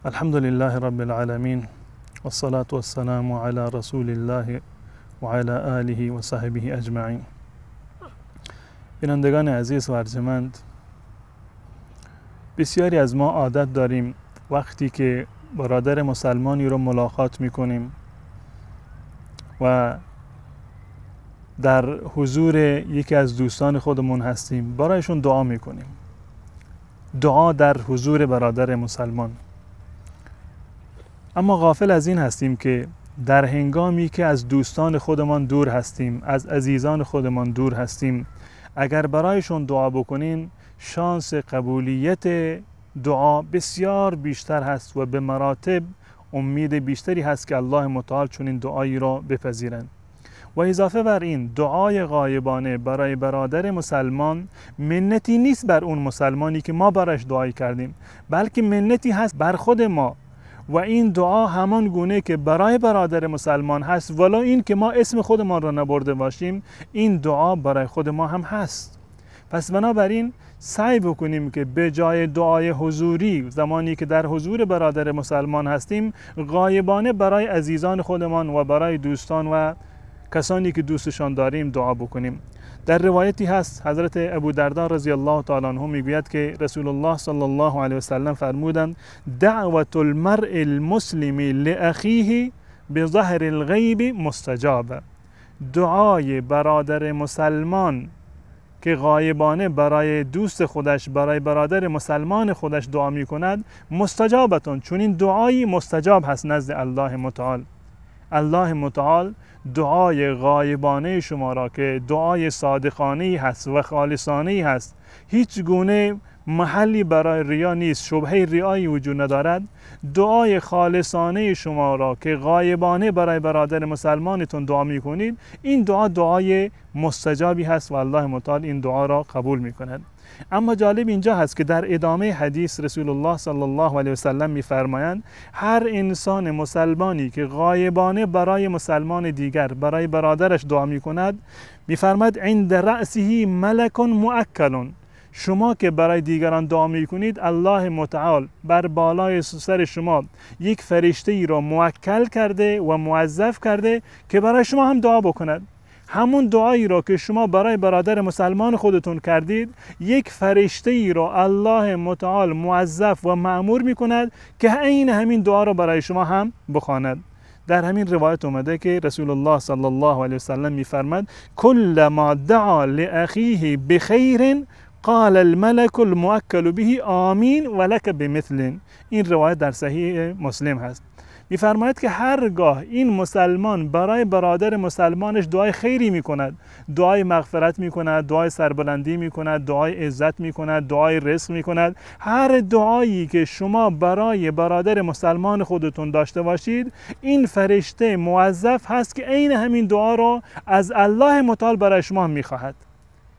الحمد لله رب العالمين والصلاة والسلام على رسول الله و علی آله و صحبه اجمعین. بینندگان عزیز و ارجمند، بسیاری از ما عادت داریم وقتی که برادر مسلمانی رو ملاقات میکنیم و در حضور یکی از دوستان خودمون هستیم برایشون دعا میکنیم. دعا در حضور برادر مسلمان. اما غافل از این هستیم که در هنگامی که از دوستان خودمان دور هستیم، از عزیزان خودمان دور هستیم، اگر برایشون دعا بکنیم شانس قبولیت دعا بسیار بیشتر هست و به مراتب امید بیشتری هست که الله متعال چنین دعایی را بپذیرند. و اضافه بر این، دعای غایبانه برای برادر مسلمان منتی نیست بر اون مسلمانی که ما برایش دعایی کردیم، بلکه منتی هست بر خود ما. و این دعا همان گونه که برای برادر مسلمان هست، ولو این که ما اسم خودمان را نبرده باشیم، این دعا برای خود ما هم هست. پس بنابراین سعی بکنیم که به جای دعای حضوری زمانی که در حضور برادر مسلمان هستیم، غایبانه برای عزیزان خودمان و برای دوستان و کسانی که دوستشان داریم دعا بکنیم. در روایتی هست حضرت ابو درداء رضی الله تعالی عنه میگوید که رسول الله صلی الله علیه و سلم فرمودند: دعوت المرء المسلم لاخیه بظهر الغیب مستجاب. دعای برادر مسلمان که غایبانه برای دوست خودش، برای برادر مسلمان خودش دعا می کند، مستجابتون، چون این دعایی مستجاب هست نزد الله متعال. الله متعال دعای غایبانه شما را که دعای صادقانه هست و خالصانه هست، هیچ گونه محلی برای ریا نیست، شبهه ریایی وجود ندارد، دعای خالصانه شما را که غایبانه برای برادر مسلمانتون دعا می کنید، این دعا دعای مستجابی هست و الله متعال این دعا را قبول می کند. اما جالب اینجا هست که در ادامه حدیث رسول الله صلی الله علیه و سلم می‌فرمایند هر انسان مسلمانی که غایبانه برای مسلمان دیگر، برای برادرش دعا می‌کند، می‌فرماید عند رأسه ملک مؤکل. شما که برای دیگران دعا می‌کنید، الله متعال بر بالای سر شما یک فرشته ای را موکل کرده و موظف کرده که برای شما هم دعا بکند. همون دعایی را که شما برای برادر مسلمان خودتون کردید، یک فرشته ای را الله متعال موظف و مأمور می کند که عین همین دعا را برای شما هم بخواند. در همین روایت اومده که رسول الله صلی الله علیه و سلم می‌فرماید: کل ما دعا لاخیه بخیر قال الملك الموکل به آمین ولک بمثل. این روایت در صحیح مسلم هست. می‌فرماید که هرگاه این مسلمان برای برادر مسلمانش دعای خیری می‌کند، دعای مغفرت می‌کند، دعای سربلندی می‌کند، دعای عزت می‌کند، دعای رزق می‌کند، هر دعایی که شما برای برادر مسلمان خودتون داشته باشید، این فرشته موظف هست که عین همین دعا را از الله متعال برای شما می‌خواهد.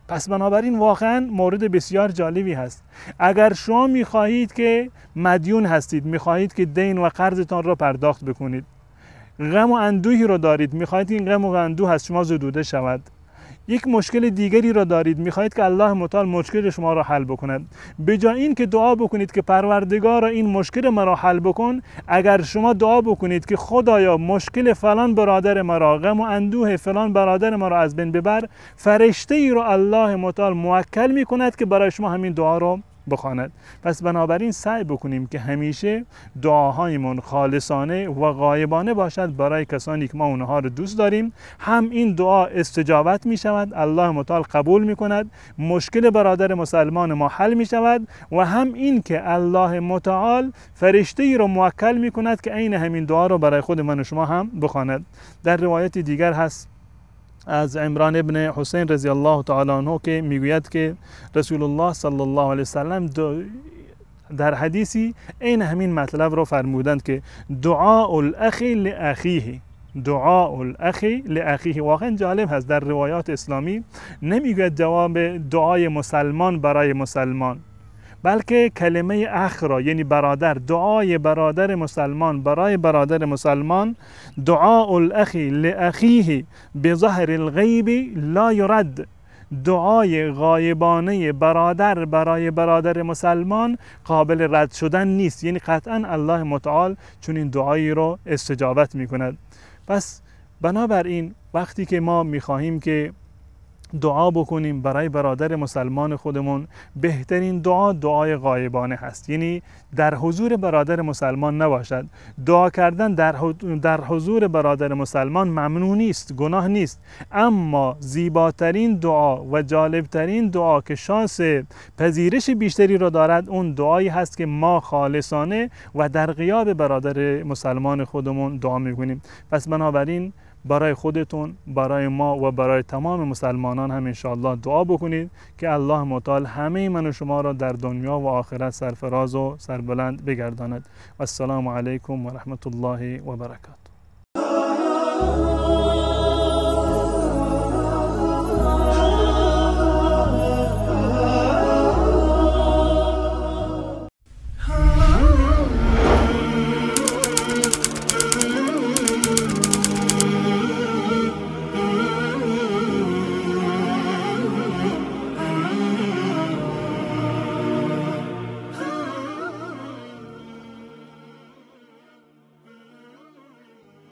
پس بنابراین واقعا مورد بسیار جالبی هست. اگر شما میخواهید که مدیون هستید، میخواهید که دین و قرضتان را پرداخت بکنید، غم و اندوهی را دارید، میخواهید این غم و اندوه از شما زدوده شود، یک مشکل دیگری را دارید، میخواهید که الله متعال مشکل شما را حل بکند، به جای این که دعا بکنید که پروردگار این مشکل مرا حل بکن، اگر شما دعا بکنید که خدایا مشکل فلان برادر مرا، غم و اندوه فلان برادر مرا از بین ببر، فرشته ای را الله متعال موکل میکند که برای شما همین دعا را بخواند. پس بنابراین سعی بکنیم که همیشه دعاهایمون خالصانه و غایبانه باشد برای کسانی که ما اونها رو دوست داریم. هم این دعا استجابت می شود، الله متعال قبول می کند، مشکل برادر مسلمان ما حل می شود، و هم این که الله متعال فرشته ای رو موکل می کند که عین همین دعا رو برای خود من و شما هم بخواند. در روایت دیگر هست از عمران ابن حسین رضی الله تعالی عنه که میگوید که رسول الله صلی الله علیه وسلم در حدیثی این همین مطلب رو فرمودند که دعاء الاخ لاخیه، دعاء الاخ لاخیه. واقعا جالب هست، در روایات اسلامی نمیگوید جواب دعای مسلمان برای مسلمان، بلکه کلمه اخ را، یعنی برادر، دعای برادر مسلمان برای برادر مسلمان، دعاء الاخ لاخیه بظهر الغیب لا یرد، دعای غایبانه برادر برای برادر مسلمان قابل رد شدن نیست. یعنی قطعا الله متعال چون این دعایی رو استجابت میکند. پس بنابراین وقتی که ما میخواهیم که دعا بکنیم برای برادر مسلمان خودمون، بهترین دعا دعای غایبانه هست. یعنی در حضور برادر مسلمان نباشد. دعا کردن در حضور برادر مسلمان ممنوع نیست، گناه نیست، اما زیباترین دعا و جالبترین دعا که شانس پذیرش بیشتری را دارد اون دعایی هست که ما خالصانه و در غیاب برادر مسلمان خودمون دعا میکنیم. پس بنابراین برای خودتون، برای ما و برای تمام مسلمانان هم انشاءالله دعا بکنید که الله متعال همه من و شما را در دنیا و آخرت سرفراز و سربلند بگرداند. و السلام علیکم و رحمت الله و برکاته.